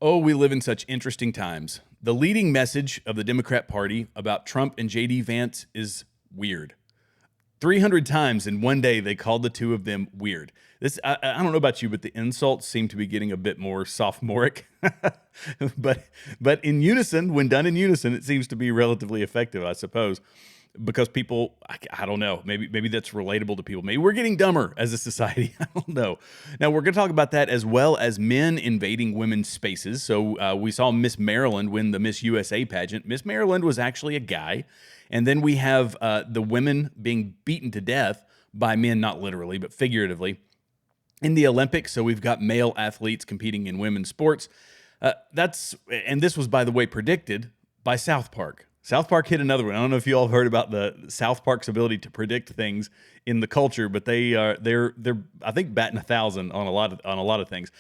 Oh, we live in such interesting times. The leading message of the Democrat Party about Trump and J.D. Vance is weird. 300 times in one day, they called the two of them weird. I don't know about you, but the insults seem to be getting a bit more sophomoric. but in unison, when done in unison, it seems to be relatively effective, I suppose. Because people, I don't know, maybe that's relatable to people. Maybe we're getting dumber as a society. I don't know. Now, we're going to talk about that as well as men invading women's spaces. So we saw Miss Maryland win the Miss USA pageant. Miss Maryland was actually a guy. And then we have the women being beaten to death by men, not literally, but figuratively, in the Olympics. So we've got male athletes competing in women's sports. And this was, by the way, predicted by SouthPark. SouthPark hit another one. I don't know if you all have heard about the SouthPark's ability to predict things in the culture, but they're I think batting 1,000 on a lot of things.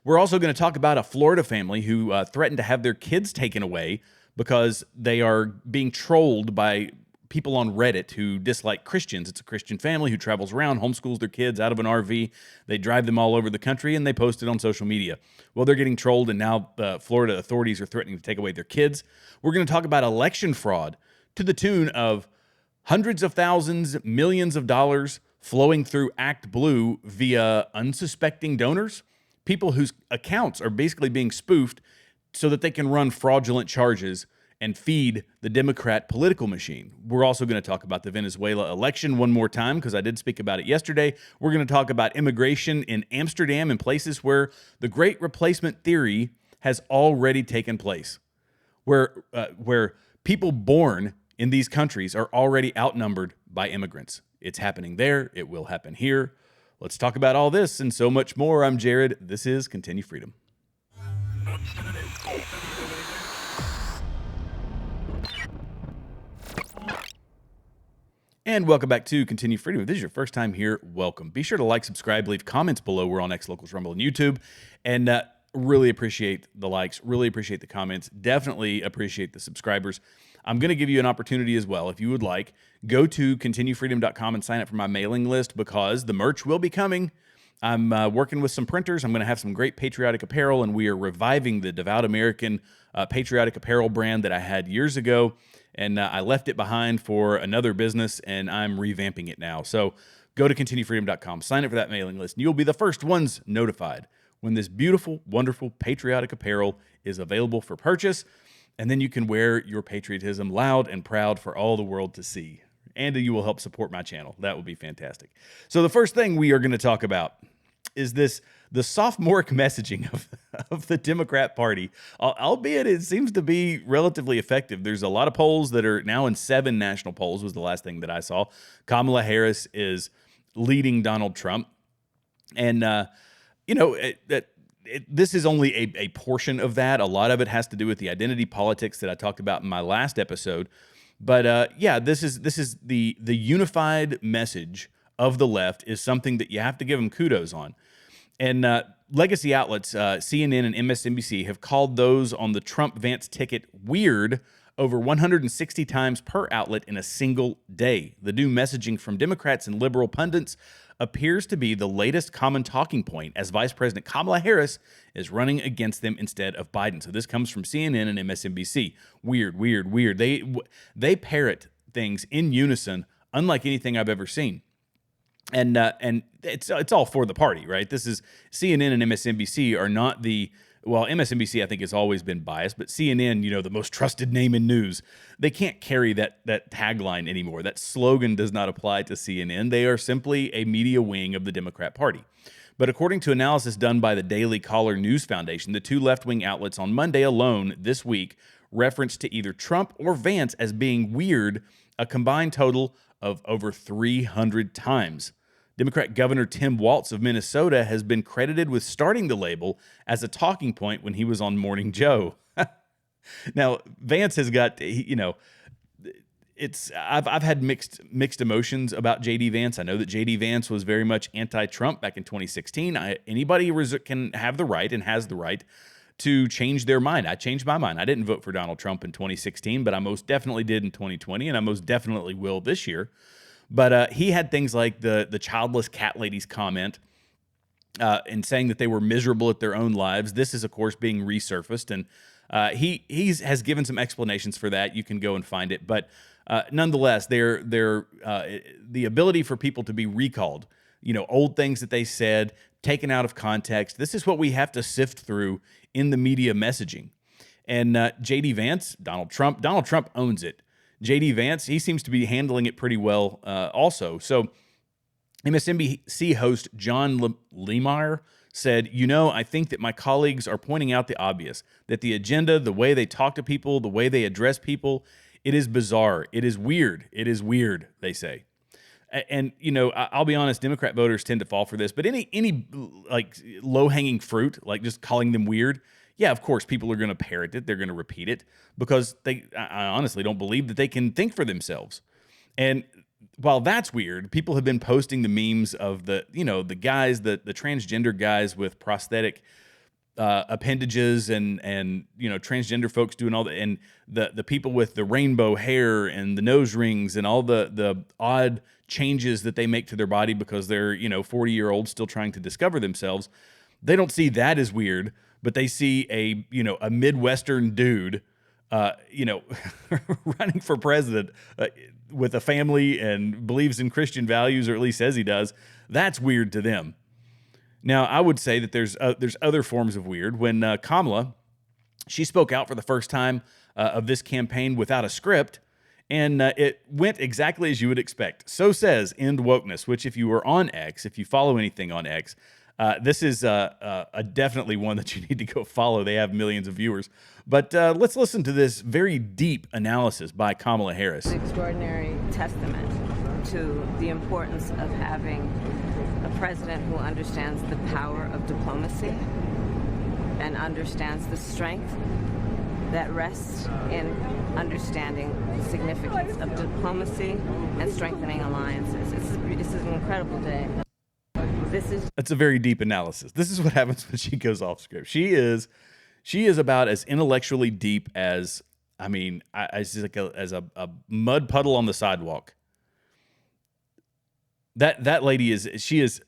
We're also going to talk about a Florida family who threatened to have their kids taken away because they are being trolled by people on Reddit who dislike Christians. It's a Christian family who travels around, homeschools their kids out of an RV. They drive them all over the country, and they post it on social media. Well, they're getting trolled, and now Florida authorities are threatening to take away their kids. We're going to talk about election fraud to the tune of hundreds of thousands, millions of dollars flowing through ActBlue via unsuspecting donors, people whose accounts are basically being spoofed so that they can run fraudulent charges and feed the Democrat political machine. We're also going to talk about the Venezuela election one more time because I did speak about it yesterday. We're going to talk about immigration in Amsterdam and places where the great replacement theory has already taken place, where people born in these countries are already outnumbered by immigrants. It's happening there. It will happen here. Let's talk about all this and so much more. I'm Jared. This is Continue Freedom. And welcome back to Continue Freedom. If this is your first time here, welcome. Be sure to like, subscribe, leave comments below. We're on X, Locals, Rumble, and YouTube. And really appreciate the likes, really appreciate the comments, definitely appreciate the subscribers. I'm going to give you an opportunity as well. If you would like, go to continuefreedom.com and sign up for my mailing list because the merch will be coming. I'm working with some printers. I'm going to have some great patriotic apparel, and we are reviving the Devout American patriotic apparel brand that I had years ago. And I left it behind for another business, and I'm revamping it now. So go to continuefreedom.com, sign up for that mailing list, and you'll be the first ones notified when this beautiful, wonderful patriotic apparel is available for purchase. And then you can wear your patriotism loud and proud for all the world to see. And you will help support my channel. That would be fantastic. So the first thing we are going to talk about is the sophomoric messaging of the Democrat Party, albeit it seems to be relatively effective. There's a lot of polls that are now in 7 national polls was the last thing that I saw. Kamala Harris is leading Donald Trump. And, this is only a portion of that. A lot of it has to do with the identity politics that I talked about in my last episode. But this is the unified message of the left is something that you have to give them kudos on. And legacy outlets, CNN and MSNBC, have called those on the Trump-Vance ticket weird over 160 times per outlet in a single day. The new messaging from Democrats and liberal pundits appears to be the latest common talking point as Vice President Kamala Harris is running against them instead of Biden. So this comes from CNN and MSNBC. Weird, weird, weird. They parrot things in unison, unlike anything I've ever seen. And it's all for the party, right? This is CNN and MSNBC are not MSNBC I think has always been biased, but CNN, the most trusted name in news, they can't carry that tagline anymore. That slogan does not apply to CNN. They are simply a media wing of the Democrat Party. But according to analysis done by the Daily Caller News Foundation, the 2 left-wing outlets on Monday alone this week referenced to either Trump or Vance as being weird a combined total of over 300 times. Democrat Governor Tim Walz of Minnesota has been credited with starting the label as a talking point when he was on Morning Joe. Now, Vance has got, I've had mixed emotions about J.D. Vance. I know that J.D. Vance was very much anti-Trump back in 2016. Anybody can have the right and has the right to change their mind. I changed my mind. I didn't vote for Donald Trump in 2016, but I most definitely did in 2020, and I most definitely will this year. But he had things like the childless cat lady's comment and saying that they were miserable at their own lives. This is, of course, being resurfaced, and he has given some explanations for that. You can go and find it, but nonetheless, the ability for people to be recalled, old things that they said, taken out of context. This is what we have to sift through in the media messaging. And J.D. Vance, Donald Trump owns it. J.D. Vance, he seems to be handling it pretty well also. So MSNBC host John Lemire said, I think that my colleagues are pointing out the obvious, that the agenda, the way they talk to people, the way they address people, it is bizarre. It is weird. It is weird, they say. And, I'll be honest, Democrat voters tend to fall for this, but any like low-hanging fruit, like just calling them weird, yeah, of course, people are going to parrot it. They're going to repeat it because I honestly don't believe that they can think for themselves. And while that's weird, people have been posting the memes of the guys, the transgender guys with prosthetic appendages and transgender folks doing all that, and the people with the rainbow hair and the nose rings and all the odd changes that they make to their body because they're 40-year-olds still trying to discover themselves. They don't see that as weird, but they see a Midwestern dude running for president with a family and believes in Christian values, or at least says he does. That's weird to them. Now, I would say that there's other forms of weird. When Kamala, she spoke out for the first time of this campaign without a script, and it went exactly as you would expect. So says End Wokeness, which if you are on X, if you follow anything on X, this is a definitely one that you need to go follow. They have millions of viewers. But let's listen to this very deep analysis by Kamala Harris. An extraordinary testament to the importance of having a president who understands the power of diplomacy and understands the strength that rests in understanding the significance of diplomacy and strengthening alliances. This is an incredible day. That's a very deep analysis. This is what happens when she goes off script. She is about as intellectually deep as as a mud puddle on the sidewalk. That lady she is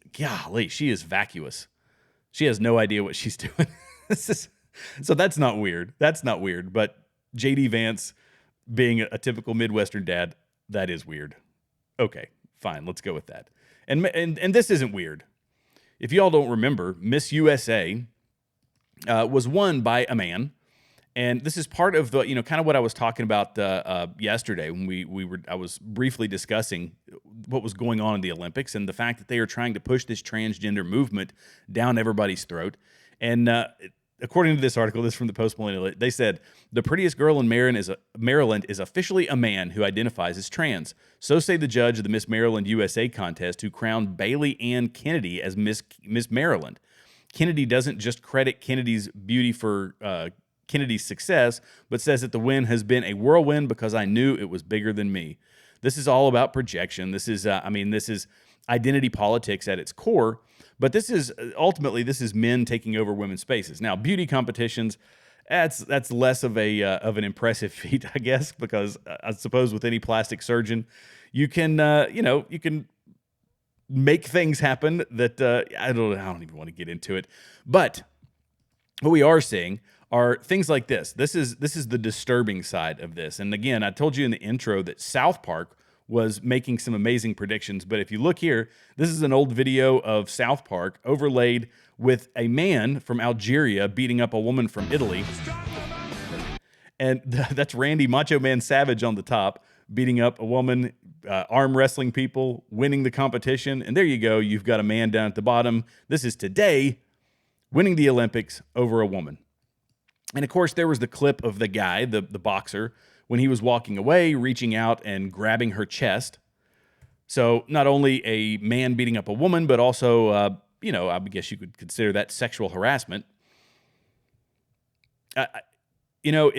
vacuous. She has no idea what she's doing. So that's not weird. That's not weird. But J.D. Vance being a typical Midwestern dad, that is weird. Okay, fine. Let's go with that. And this isn't weird. If y'all don't remember, Miss USA was won by a man, and this is part of the kind of what I was talking about yesterday when I was briefly discussing what was going on in the Olympics and the fact that they are trying to push this transgender movement down everybody's throat. And according to this article, this is from the Post-Millennial, they said, the prettiest girl in Maryland is officially a man who identifies as trans. So say the judge of the Miss Maryland USA contest who crowned Bailey Ann Kennedy as Miss Maryland. Kennedy doesn't just credit Kennedy's beauty for Kennedy's success, but says that the win has been a whirlwind because I knew it was bigger than me. This is all about projection. This is identity politics at its core. But this is men taking over women's spaces. Now, beauty competitions, that's less of an impressive feat, I guess, because I suppose with any plastic surgeon, you can make things happen that I don't even want to get into it. But what we are seeing are things like this. This is the disturbing side of this. And again, I told you in the intro that SouthPark was making some amazing predictions. But if you look here, this is an old video of SouthPark overlaid with a man from Algeria beating up a woman from Italy. And that's Randy Macho Man Savage on the top, beating up a woman, arm wrestling people, winning the competition. And there you go. You've got a man down at the bottom. This is today winning the Olympics over a woman. And of course, there was the clip of the guy, the boxer, when he was walking away, reaching out and grabbing her chest. So not only a man beating up a woman, but also, I guess you could consider that sexual harassment. I go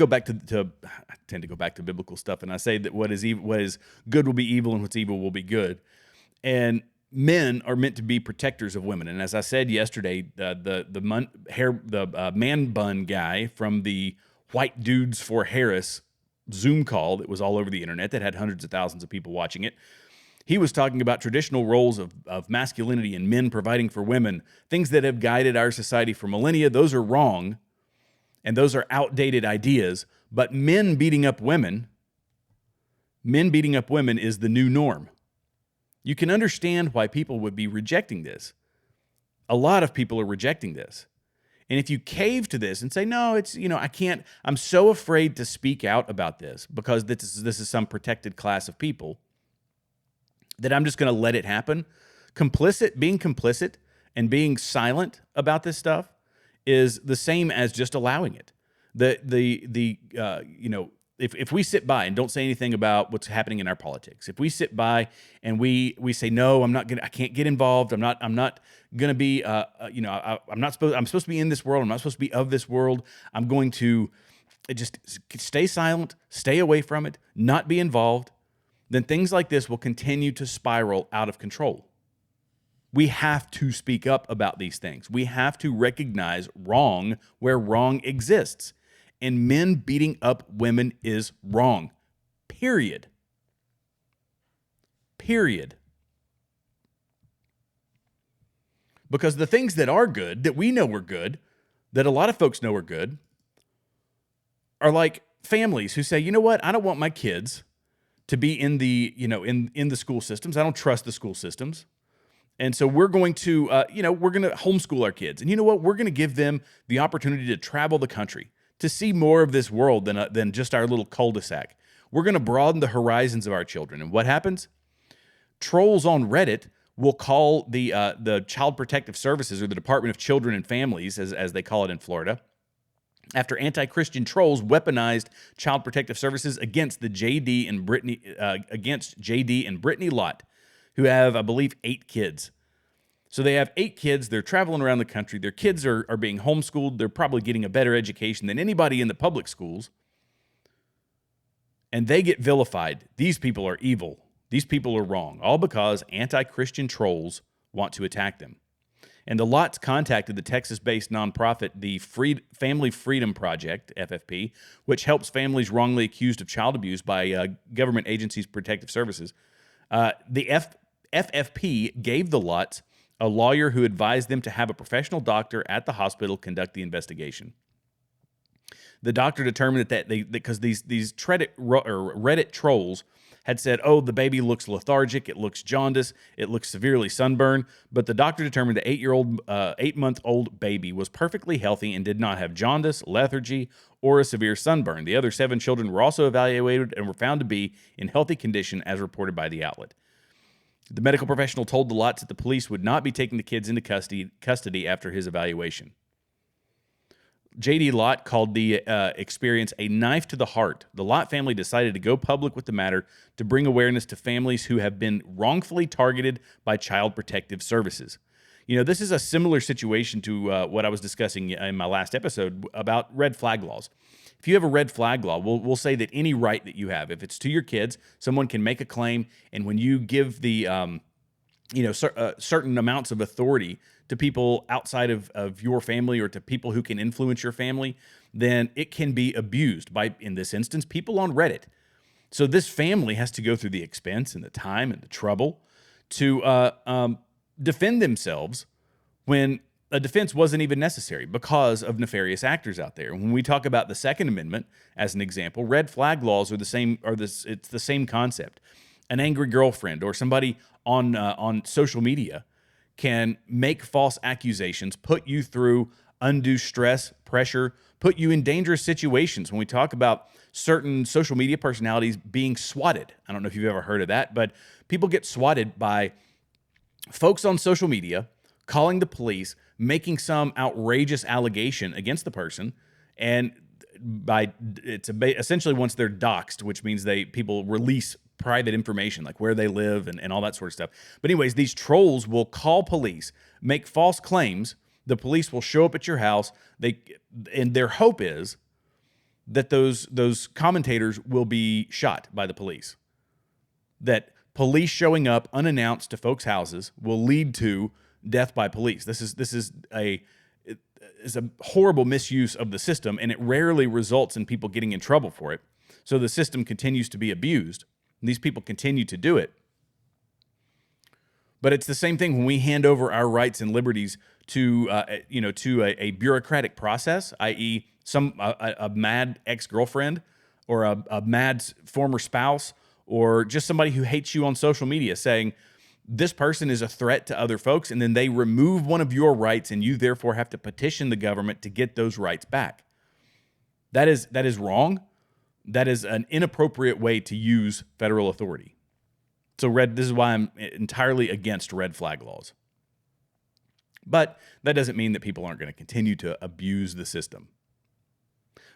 back to I tend to go back to biblical stuff, and I say that what is good will be evil, and what's evil will be good. And men are meant to be protectors of women. And as I said yesterday, the man bun guy from the White Dudes for Harris Zoom call that was all over the internet that had hundreds of thousands of people watching it, He was talking about traditional roles of masculinity and men providing for women, things that have guided our society for millennia. Those are wrong, and those are outdated ideas. But men beating up women is the new norm. You can understand why people would be rejecting this. A lot of people are rejecting this. And if you cave to this and say, no, it's, I can't, I'm so afraid to speak out about this because this is some protected class of people, that I'm just going to let it happen. Being complicit and being silent about this stuff is the same as just allowing it. If we sit by and don't say anything about what's happening in our politics, if we sit by and we say, no, I can't get involved. I'm not going to be, I'm supposed to be in this world. I'm not supposed to be of this world. I'm going to just stay silent, stay away from it, not be involved. Then things like this will continue to spiral out of control. We have to speak up about these things. We have to recognize wrong where wrong exists. And men beating up women is wrong. Period. Because the things that are good, that we know are good, that a lot of folks know are good, are like families who say, you know what, I don't want my kids to be in the, in the school systems. I don't trust the school systems. And so we're going to, we're going to homeschool our kids. And you know what? We're going to give them the opportunity to travel the country, to see more of this world than just our little cul-de-sac. We're going to broaden the horizons of our children. And what happens? Trolls on Reddit will call the Child Protective Services, or the Department of Children and Families, as they call it in Florida, after anti-Christian trolls weaponized Child Protective Services against JD and Brittany Lott, who have, I believe, 8 kids. So they have 8 kids. They're traveling around the country. Their kids are being homeschooled. They're probably getting a better education than anybody in the public schools. And they get vilified. These people are evil. These people are wrong, all because anti-Christian trolls want to attack them. And the Lotts contacted the Texas-based nonprofit, the Family Freedom Project, FFP, which helps families wrongly accused of child abuse by government agencies' protective services. The FFP gave the Lotts a lawyer who advised them to have a professional doctor at the hospital conduct the investigation. The doctor determined that because these Reddit trolls had said, oh, the baby looks lethargic, it looks jaundiced, it looks severely sunburned, but the doctor determined the 8-month-old baby was perfectly healthy and did not have jaundice, lethargy, or a severe sunburn. The other 7 children were also evaluated and were found to be in healthy condition, as reported by the outlet. The medical professional told the Lotts that the police would not be taking the kids into custody after his evaluation. J.D. Lott called the experience a knife to the heart. The Lott family decided to go public with the matter to bring awareness to families who have been wrongfully targeted by Child Protective Services. This is a similar situation to what I was discussing in my last episode about red flag laws. If you have a red flag law, we'll say that any right that you have, if it's to your kids, someone can make a claim, and when you give the certain amounts of authority to people outside of your family or to people who can influence your family, then it can be abused by, in this instance, people on Reddit. So this family has to go through the expense and the time and the trouble to defend themselves when a defense wasn't even necessary because of nefarious actors out there. When we talk about the Second Amendment, as an example, red flag laws are the same. It's the same concept. An angry girlfriend or somebody on social media can make false accusations, put you through undue stress, pressure, put you in dangerous situations. When we talk about certain social media personalities being swatted, I don't know if you've ever heard of that, but people get swatted by folks on social media calling the police, making some outrageous allegation against the person, and essentially once they're doxxed, which means people release private information like where they live and all that sort of stuff. But anyways, these trolls will call police, make false claims. The police will show up at your house. And their hope is that those commentators will be shot by the police. That police showing up unannounced to folks' houses will lead to death by police. This is a horrible misuse of the system, and it rarely results in people getting in trouble for it. So the system continues to be abused. These people continue to do it. But it's the same thing when we hand over our rights and liberties to a bureaucratic process, i.e., a mad ex-girlfriend or a mad former spouse or just somebody who hates you on social media, saying this person is a threat to other folks, and then they remove one of your rights, and you therefore have to petition the government to get those rights back. That is wrong. That is an inappropriate way to use federal authority. So this is why I'm entirely against red flag laws. But that doesn't mean that people aren't going to continue to abuse the system.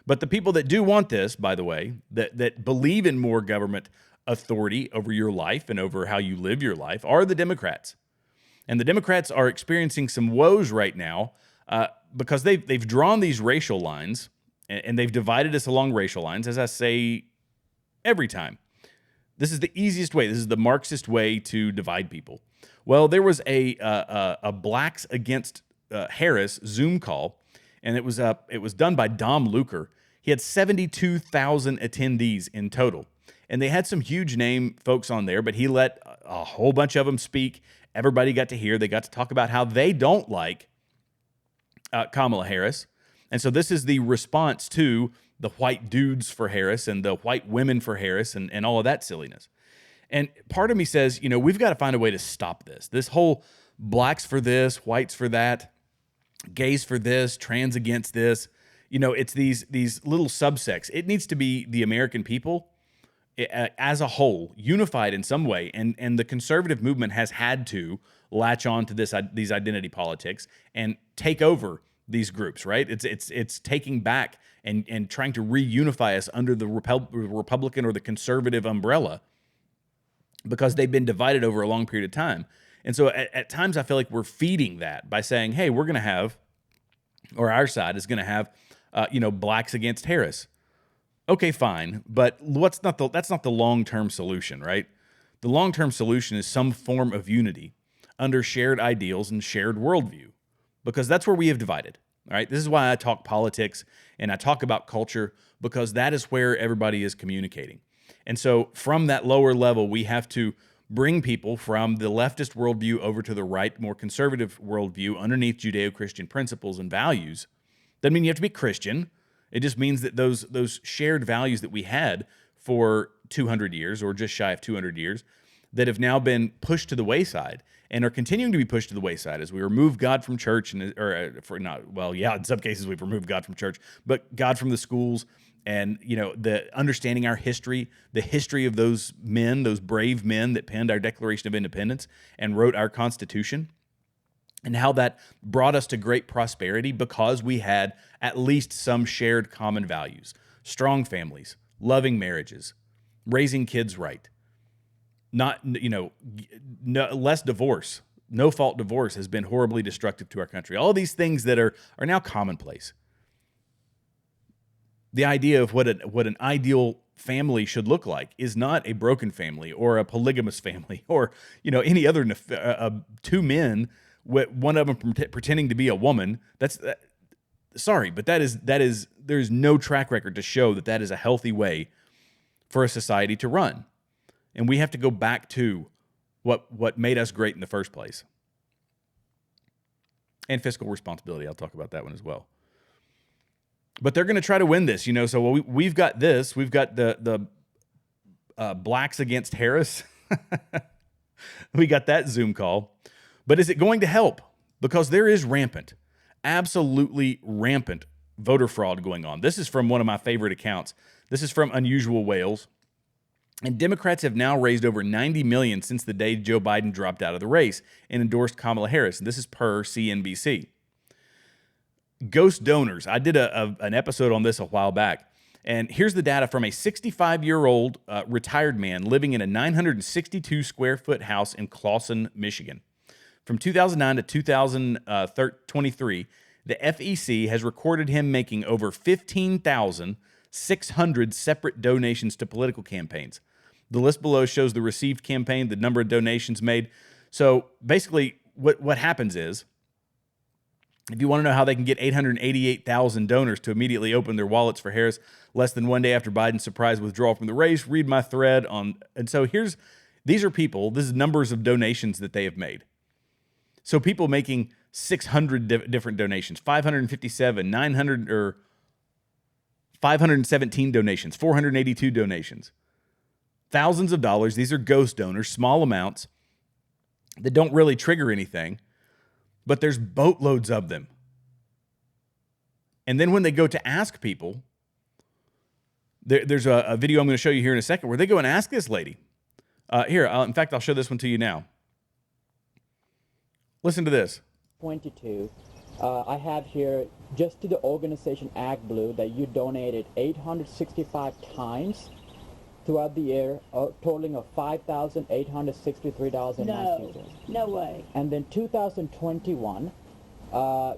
But the people that do want this, by the way, that believe in more government authority over your life and over how you live your life, are the Democrats. And the Democrats are experiencing some woes right now because they've drawn these racial lines, and they've divided us along racial lines, as I say every time. This is the easiest way. This is the Marxist way to divide people. Well, there was a Blacks Against Harris Zoom call, and it was done by Dom Luker. He had 72,000 attendees in total, and they had some huge name folks on there, but he let a whole bunch of them speak. Everybody got to hear. They got to talk about how they don't like Kamala Harris. And so this is the response to the white dudes for Harris and the white women for Harris and all of that silliness. And part of me says, we've got to find a way to stop this. This whole blacks for this, whites for that, gays for this, trans against this. It's these little subsects. It needs to be the American people as a whole, unified in some way. And the conservative movement has had to latch on to these identity politics and take over these groups, right? It's taking back and trying to reunify us under the Republican or the conservative umbrella, because they've been divided over a long period of time. And so at times I feel like we're feeding that by saying, hey, we're going to have, or our side is going to have, blacks against Harris. Okay, fine. But that's not the long-term solution, right? The long-term solution is some form of unity under shared ideals and shared worldview, because that's where we have divided. All right. This is why I talk politics and I talk about culture, because that is where everybody is communicating. And so from that lower level, we have to bring people from the leftist worldview over to the right, more conservative worldview underneath Judeo-Christian principles and values. Doesn't mean you have to be Christian. It just means that those shared values that we had for 200 years or just shy of 200 years that have now been pushed to the wayside and are continuing to be pushed to the wayside as we remove God from church, in some cases we've removed God from church, but God from the schools, and the understanding our history, the history of those men, those brave men that penned our Declaration of Independence and wrote our Constitution, and how that brought us to great prosperity because we had at least some shared common values: strong families, loving marriages, raising kids right. Less divorce. No fault divorce has been horribly destructive to our country. All these things that are now commonplace. The idea of what an ideal family should look like is not a broken family or a polygamous family or any other two men with one of them pretending to be a woman. Sorry, but there's no track record to show that is a healthy way for a society to run. And we have to go back to what made us great in the first place. And fiscal responsibility. I'll talk about that one as well. But they're going to try to win this, So we've got this. We've got the blacks against Harris. We got that Zoom call. But is it going to help? Because there is absolutely rampant voter fraud going on. This is from one of my favorite accounts. This is from Unusual Wales. And Democrats have now raised over $90 million since the day Joe Biden dropped out of the race and endorsed Kamala Harris. And this is per CNBC. Ghost donors. I did an episode on this a while back. And here's the data from a 65-year-old retired man living in a 962-square-foot house in Clawson, Michigan. From 2009 to 2023, the FEC has recorded him making over 15,600 separate donations to political campaigns. The list below shows the received campaign, the number of donations made. So basically, what happens is, if you want to know how they can get 888,000 donors to immediately open their wallets for Harris less than one day after Biden's surprise withdrawal from the race, read my thread on. And so here's These are people, this is numbers of donations that they have made. So people making 600 different donations, 557, 900, or 517 donations, 482 donations. Thousands of dollars. These are ghost donors, small amounts that don't really trigger anything, but there's boatloads of them. And then when they go to ask people, there's a video I'm going to show you here in a second where they go and ask this lady. In fact, I'll show this one to you now. Listen to this. 22. I have here just to the organization ActBlue that you donated 865 times throughout the year, totaling of $5,863.19. No way. And then 2021,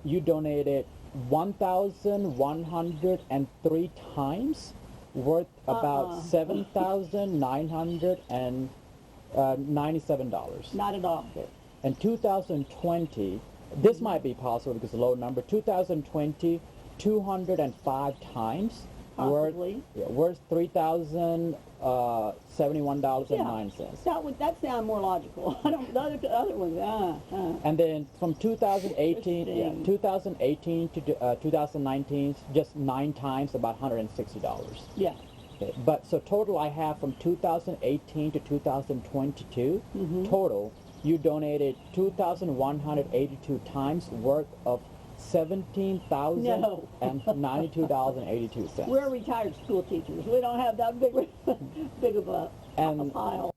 you donated 1,103 times, worth about $7,997. Not at all. Okay. And 2020, this might be possible because it's a low number. 2020, 205 times, Possibly. worth $3,071.09. That sounds more logical. I don't. The other ones. And then from 2018, 2018 to 2019, just 9 times, about $160. Yeah. Okay. But so total, I have from 2018 to 2022 total. You donated 2,182 times, worth of $17,092.82. We're retired school teachers. We don't have that big of a pile.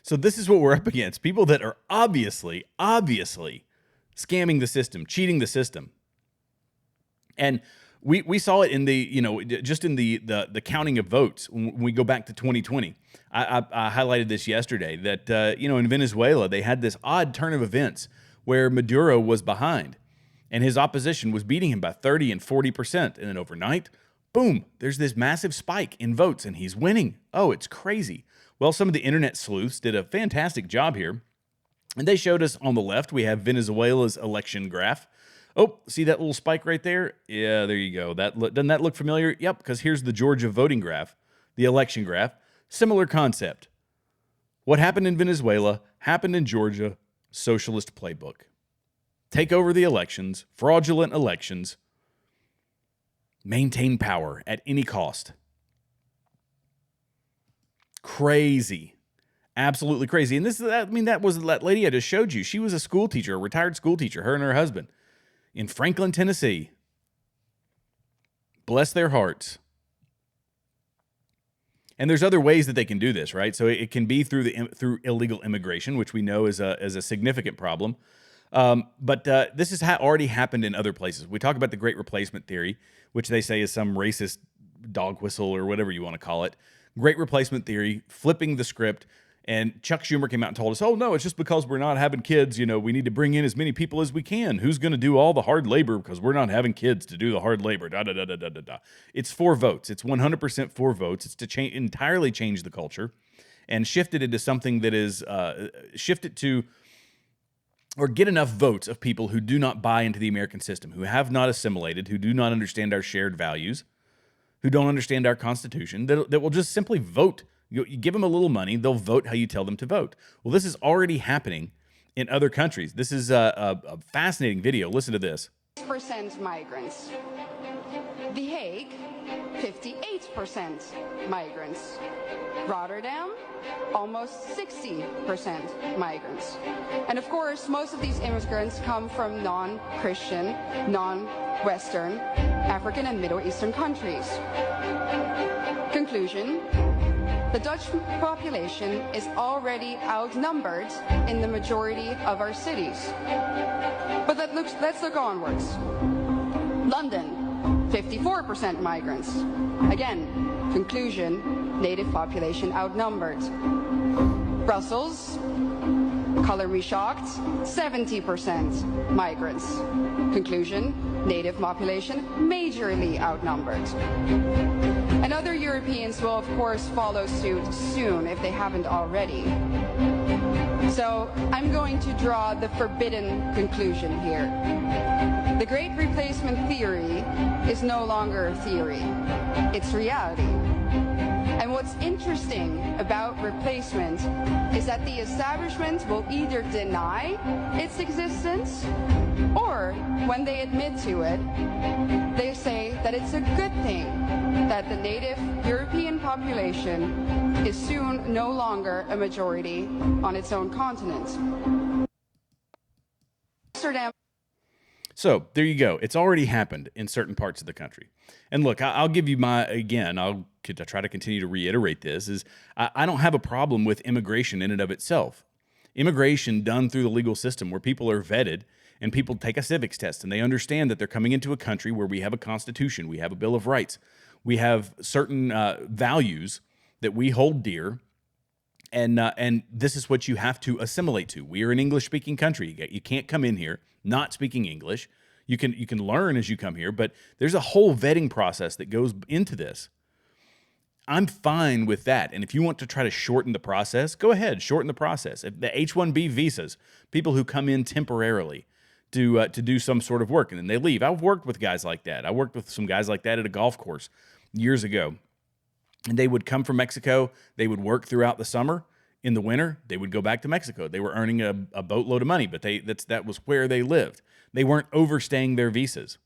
So this is what we're up against. People that are obviously scamming the system, cheating the system. And we saw it in just in the counting of votes when we go back to 2020. I highlighted this yesterday that, in Venezuela, they had this odd turn of events where Maduro was behind and his opposition was beating him by 30 and 40%. And then overnight, boom, there's this massive spike in votes and he's winning. Oh, it's crazy. Well, some of the internet sleuths did a fantastic job here. And they showed us on the left, we have Venezuela's election graph. Oh, see that little spike right there? Yeah, there you go. Doesn't that look familiar? Yep, because here's the Georgia voting graph, the election graph. Similar concept. What happened in Venezuela happened in Georgia, socialist playbook. Take over the elections, fraudulent elections, maintain power at any cost. Crazy. Absolutely crazy. And that was that lady I just showed you. She was a school teacher, a retired school teacher, her and her husband, in Franklin, Tennessee. Bless their hearts. And there's other ways that they can do this, right? So it can be through illegal immigration, which we know is a significant problem. But this has already happened in other places. We talk about the Great Replacement Theory, which they say is some racist dog whistle or whatever you want to call it. Great Replacement Theory, flipping the script. And Chuck Schumer came out and told us, oh, no, it's just because we're not having kids. We need to bring in as many people as we can. Who's going to do all the hard labor because we're not having kids to do the hard labor? It's 4 votes. It's 100% 4 votes. It's to entirely change the culture and shift it into something that is shifted to or get enough votes of people who do not buy into the American system, who have not assimilated, who do not understand our shared values, who don't understand our Constitution, that will just simply vote. You give them a little money, they'll vote how you tell them to vote. Well, this is already happening in other countries. This is a fascinating video. Listen to this. 6% migrants. The Hague, 58% migrants. Rotterdam, almost 60% migrants. And of course, most of these immigrants come from non-Christian, non-Western, African and Middle Eastern countries. Conclusion. The Dutch population is already outnumbered in the majority of our cities. But let's look onwards. London, 54% migrants. Again, conclusion, native population outnumbered. Brussels, color me shocked, 70% migrants. Conclusion, native population majorly outnumbered. And other Europeans will, of course, follow suit soon if they haven't already. So I'm going to draw the forbidden conclusion here. The Great Replacement Theory is no longer a theory. It's reality. And what what's interesting about replacement is that the establishment will either deny its existence, or when they admit to it, they say that it's a good thing that the native European population is soon no longer a majority on its own continent. Amsterdam. So there you go. It's already happened in certain parts of the country. And look, I'll give you I'll try to continue to reiterate this, is I don't have a problem with immigration in and of itself. Immigration done through the legal system where people are vetted and people take a civics test and they understand that they're coming into a country where we have a constitution, we have a Bill of Rights, we have certain values that we hold dear. And this is what you have to assimilate to. We are an English-speaking country. You can't come in here not speaking English. You can learn as you come here, but there's a whole vetting process that goes into this. I'm fine with that. And if you want to try to shorten the process, go ahead, shorten the process. If the H-1B visas, people who come in temporarily to do some sort of work and then they leave. I've worked with guys like that. I worked with some guys like that at a golf course years ago. And they would come from Mexico. They would work throughout the summer. In the winter, they would go back to Mexico. They were earning a boatload of money, but that was where they lived. They weren't overstaying their visas.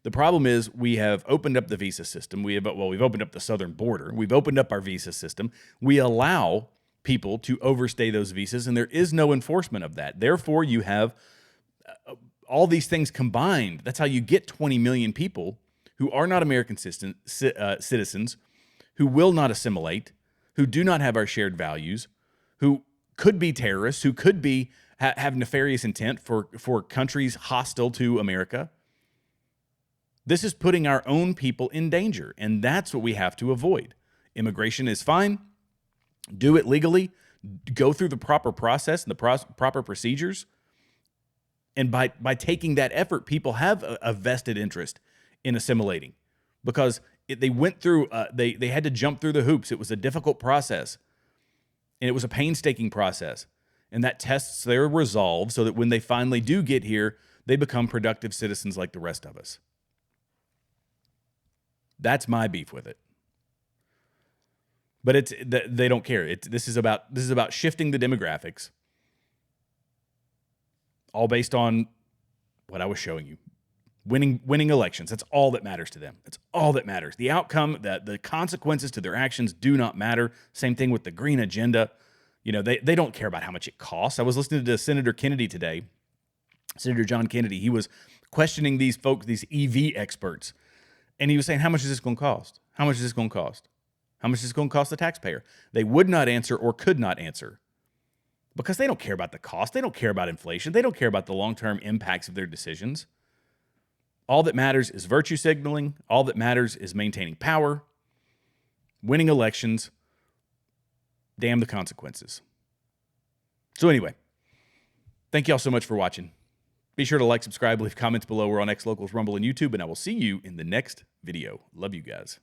The problem is we have opened up the visa system. We've opened up the southern border. We've opened up our visa system. We allow people to overstay those visas, and there is no enforcement of that. Therefore, you have all these things combined. That's how you get 20 million people who are not American citizens, who will not assimilate, who do not have our shared values, who could be terrorists, who could be have nefarious intent for countries hostile to America. This is putting our own people in danger, and that's what we have to avoid. Immigration is fine. Do it legally. Go through the proper process and the proper procedures. And by taking that effort, people have a vested interest in assimilating because they went through, they had to jump through the hoops. It was a difficult process, and it was a painstaking process. And that tests their resolve so that when they finally do get here, they become productive citizens like the rest of us. That's my beef with it. But they don't care. This is about shifting the demographics, all based on what I was showing you. Winning elections. That's all that matters to them. That's all that matters. The outcome, the consequences to their actions do not matter. Same thing with the green agenda. You know, they don't care about how much it costs. I was listening to Senator Kennedy today, Senator John Kennedy. He was questioning these folks, these EV experts. And he was saying, how much is this going to cost? How much is this going to cost? How much is this going to cost the taxpayer? They would not answer or could not answer because they don't care about the cost. They don't care about inflation. They don't care about the long-term impacts of their decisions. All that matters is virtue signaling. All that matters is maintaining power, winning elections. Damn the consequences. So anyway, thank you all so much for watching. Be sure to like, subscribe, leave comments below. We're on X Locals, Rumble, and YouTube, and I will see you in the next video. Love you guys.